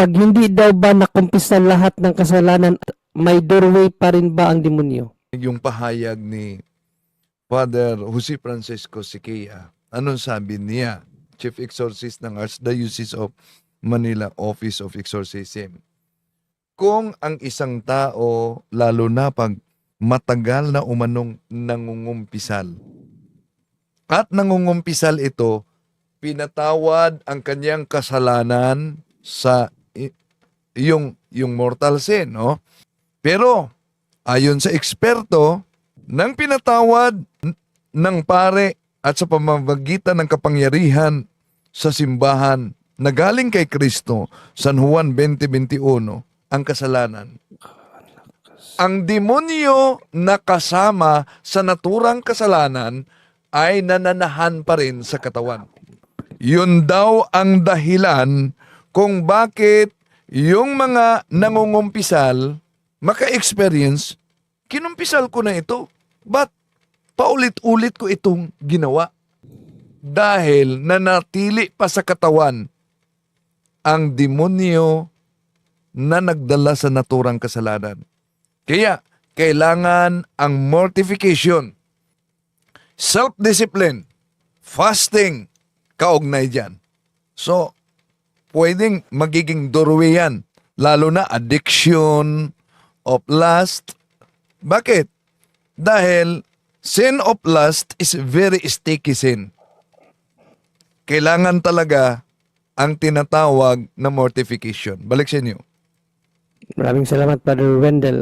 Pag hindi daw ba nakumpisa lahat ng kasalanan, may doorway pa rin ba ang demonyo? Yung pahayag ni Father Jose Francisco Siqueira, anong sabi niya? Chief Exorcist ng Archdiocese of Manila Office of Exorcism. Kung ang isang tao, lalo na pag matagal na umanong nangungumpisal, at nangungumpisal ito, pinatawad ang kanyang kasalanan sa yung mortal sin, no? Pero ayon sa eksperto, nang pinatawad ng pare at sa pamamagitan ng kapangyarihan sa simbahan na galing kay Kristo, San Juan 20:21, ang kasalanan. Ang demonyo na kasama sa naturang kasalanan ay nananahan pa rin sa katawan. Yun daw ang dahilan kung bakit yung mga nangungumpisal maka-experience, kinumpisal ko na ito. Ba't paulit-ulit ko itong ginawa? Dahil nanatili pa sa katawan ang demonyo na nagdala sa naturang kasalanan. Kaya, kailangan ang mortification, self-discipline, fasting, kaugnay dyan. So, pwedeng magiging doorway yan, lalo na addiction of lust. Bakit? Dahil sin of lust is very sticky sin. Kailangan talaga ang tinatawag na mortification. Balik sa inyo. Maraming salamat, Father Wendell.